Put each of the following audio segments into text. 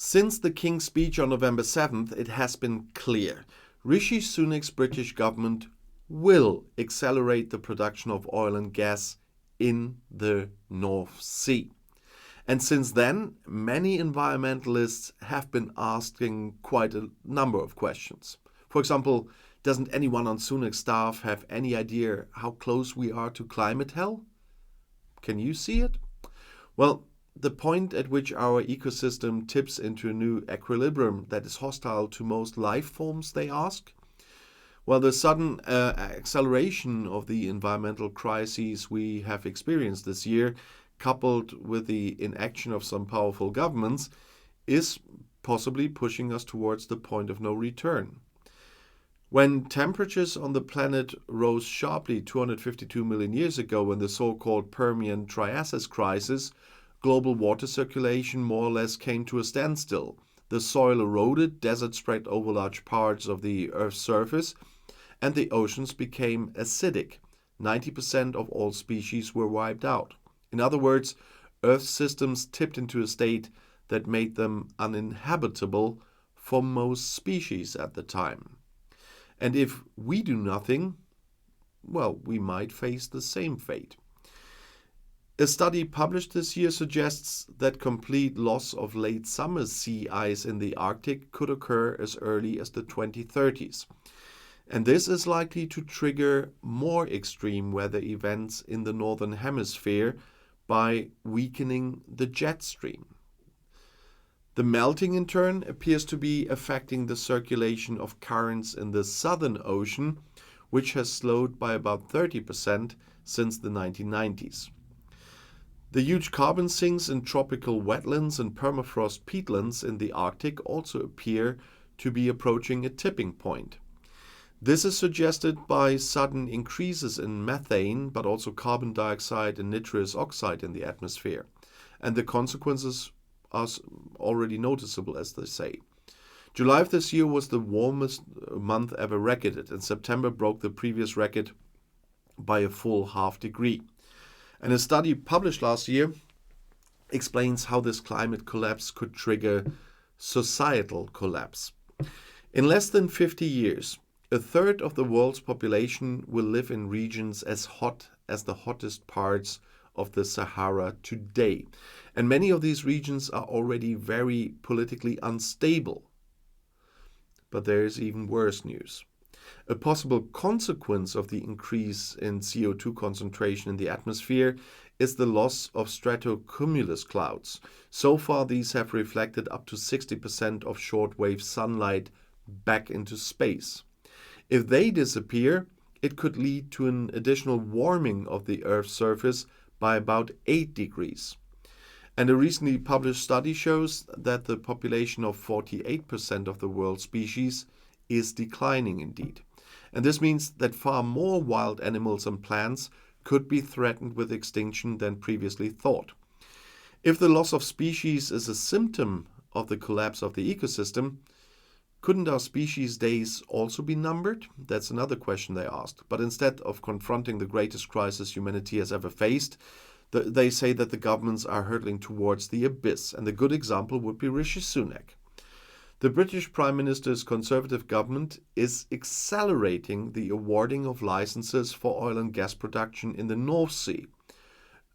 Since the King's speech on November 7th, it has been clear. Rishi Sunak's British government will accelerate the production of oil and gas in the North Sea. And since then, many environmentalists have been asking quite a number of questions. For example, doesn't anyone on Sunak's staff have any idea how close we are to climate hell? Can you see it? Well, the point at which our ecosystem tips into a new equilibrium that is hostile to most life forms, they ask? Well, the sudden acceleration of the environmental crises we have experienced this year, coupled with the inaction of some powerful governments, is possibly pushing us towards the point of no return. When temperatures on the planet rose sharply 252 million years ago in the so-called Permian Triassic crisis, global water circulation more or less came to a standstill. The soil eroded, desert spread over large parts of the Earth's surface, and the oceans became acidic. 90% of all species were wiped out. In other words, Earth's systems tipped into a state that made them uninhabitable for most species at the time. And if we do nothing, well, we might face the same fate. A study published this year suggests that complete loss of late summer sea ice in the Arctic could occur as early as the 2030s. And this is likely to trigger more extreme weather events in the northern hemisphere by weakening the jet stream. The melting, in turn, appears to be affecting the circulation of currents in the Southern Ocean, which has slowed by about 30% since the 1990s. The huge carbon sinks in tropical wetlands and permafrost peatlands in the Arctic also appear to be approaching a tipping point. This is suggested by sudden increases in methane, but also carbon dioxide and nitrous oxide in the atmosphere. And the consequences are already noticeable, as they say. July of this year was the warmest month ever recorded, and September broke the previous record by a full half degree. And a study published last year explains how this climate collapse could trigger societal collapse. In less than 50 years, a third of the world's population will live in regions as hot as the hottest parts of the Sahara today. And many of these regions are already very politically unstable. But there is even worse news. A possible consequence of the increase in CO2 concentration in the atmosphere is the loss of stratocumulus clouds. So far, these have reflected up to 60% of shortwave sunlight back into space. If they disappear, it could lead to an additional warming of the Earth's surface by about 8 degrees. And a recently published study shows that the population of 48% of the world's species is declining indeed. And this means that far more wild animals and plants could be threatened with extinction than previously thought. If the loss of species is a symptom of the collapse of the ecosystem, couldn't our species days also be numbered? That's another question they asked. But instead of confronting the greatest crisis humanity has ever faced, they say that the governments are hurtling towards the abyss. And the good example would be Rishi Sunak. The British Prime Minister's Conservative government is accelerating the awarding of licenses for oil and gas production in the North Sea.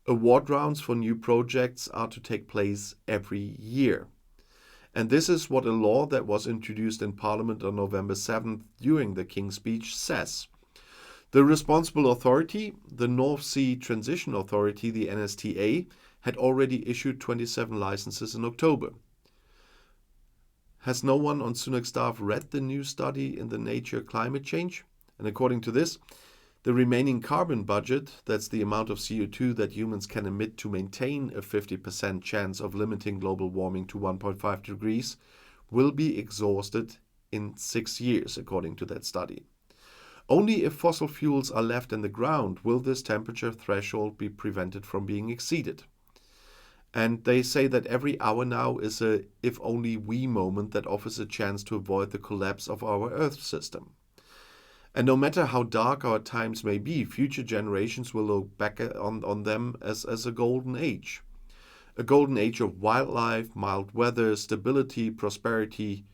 Award rounds for new projects are to take place every year. And this is what a law that was introduced in Parliament on November 7th during the King's speech says. The responsible authority, the North Sea Transition Authority, the NSTA, had already issued 27 licenses in October. Has no one on Sunak's staff read the new study in the Nature Climate Change? And according to this, the remaining carbon budget, that's the amount of CO2 that humans can emit to maintain a 50% chance of limiting global warming to 1.5 degrees, will be exhausted in 6 years, according to that study. Only if fossil fuels are left in the ground will this temperature threshold be prevented from being exceeded. And they say that every hour now is a if only we moment that offers a chance to avoid the collapse of our Earth system. And no matter how dark our times may be, future generations will look back on them as a golden age. A golden age of wildlife, mild weather, stability, prosperity,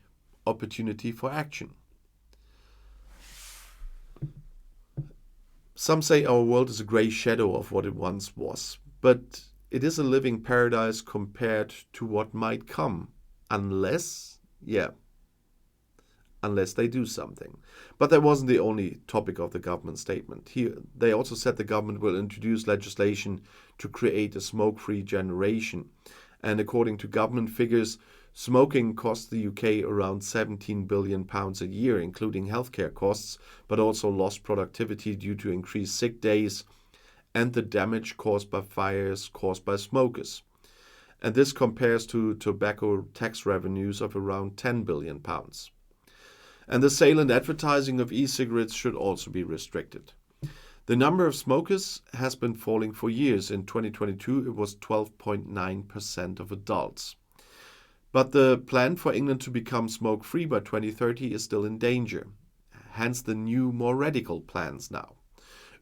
opportunity for action. Some say our world is a grey shadow of what it once was, but it is a living paradise compared to what might come, unless they do something. But that wasn't the only topic of the government statement. Here, they also said the government will introduce legislation to create a smoke-free generation. And according to government figures, smoking costs the UK around £17 billion a year, including healthcare costs, but also lost productivity due to increased sick days and the damage caused by fires caused by smokers. And this compares to tobacco tax revenues of around £10 billion. And the sale and advertising of e-cigarettes should also be restricted. The number of smokers has been falling for years. In 2022, it was 12.9% of adults. But the plan for England to become smoke-free by 2030 is still in danger. Hence the new, more radical plans now.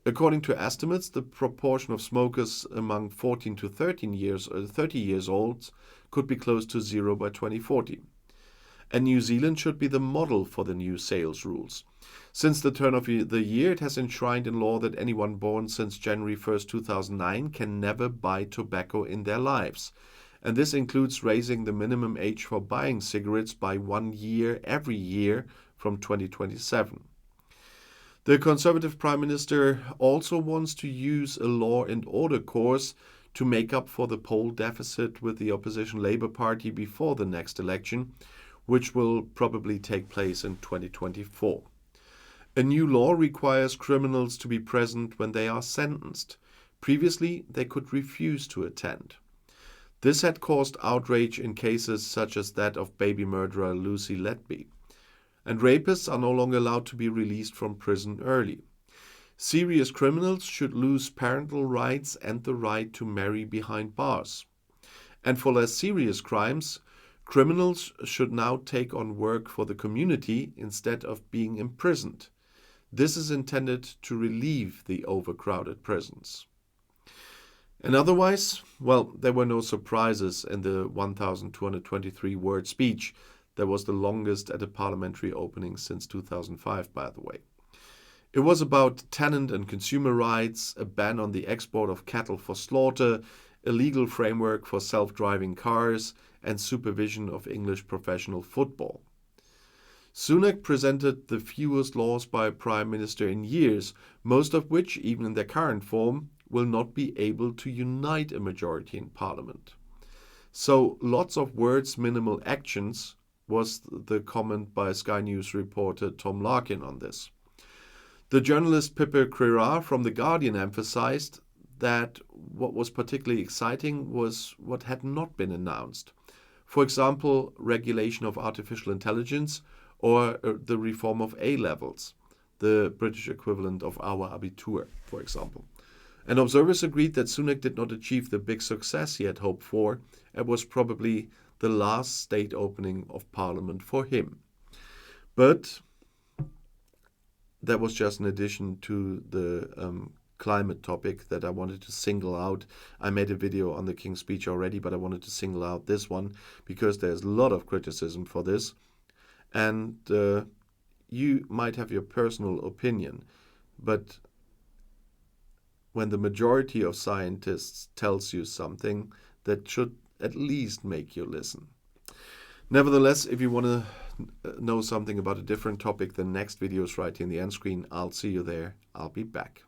According to estimates, the proportion of smokers among 14 to 30 years old could be close to zero by 2040. And New Zealand should be the model for the new sales rules. Since the turn of the year, it has enshrined in law that anyone born since January 1st, 2009 can never buy tobacco in their lives. And this includes raising the minimum age for buying cigarettes by 1 year every year from 2027. The Conservative Prime Minister also wants to use a law and order course to make up for the poll deficit with the opposition Labour Party before the next election, which will probably take place in 2024. A new law requires criminals to be present when they are sentenced. Previously, they could refuse to attend. This had caused outrage in cases such as that of baby murderer Lucy Letby. And rapists are no longer allowed to be released from prison early. Serious criminals should lose parental rights and the right to marry behind bars. And for less serious crimes, criminals should now take on work for the community instead of being imprisoned. This is intended to relieve the overcrowded prisons. And otherwise, well, there were no surprises in the 1,223-word speech. That was the longest at a parliamentary opening since 2005, by the way. It was about tenant and consumer rights, a ban on the export of cattle for slaughter, a legal framework for self-driving cars, and supervision of English professional football. Sunak presented the fewest laws by a prime minister in years, most of which, even in their current form, will not be able to unite a majority in parliament. So, lots of words, minimal actions, was the comment by Sky News reporter Tom Larkin on this. The journalist Pippa Crerar from The Guardian emphasized that what was particularly exciting was what had not been announced. For example, regulation of artificial intelligence or the reform of A-levels, the British equivalent of our Abitur, for example. And observers agreed that Sunak did not achieve the big success he had hoped for. It was probably the last state opening of Parliament for him. But that was just an addition to the climate topic that I wanted to single out. I made a video on the King's Speech already, but I wanted to single out this one because there's a lot of criticism for this. And you might have your personal opinion, but when the majority of scientists tells you something, that should at least make you listen. Nevertheless, if you want to know something about a different topic, the next video is right here in the end screen. I'll see you there. I'll be back.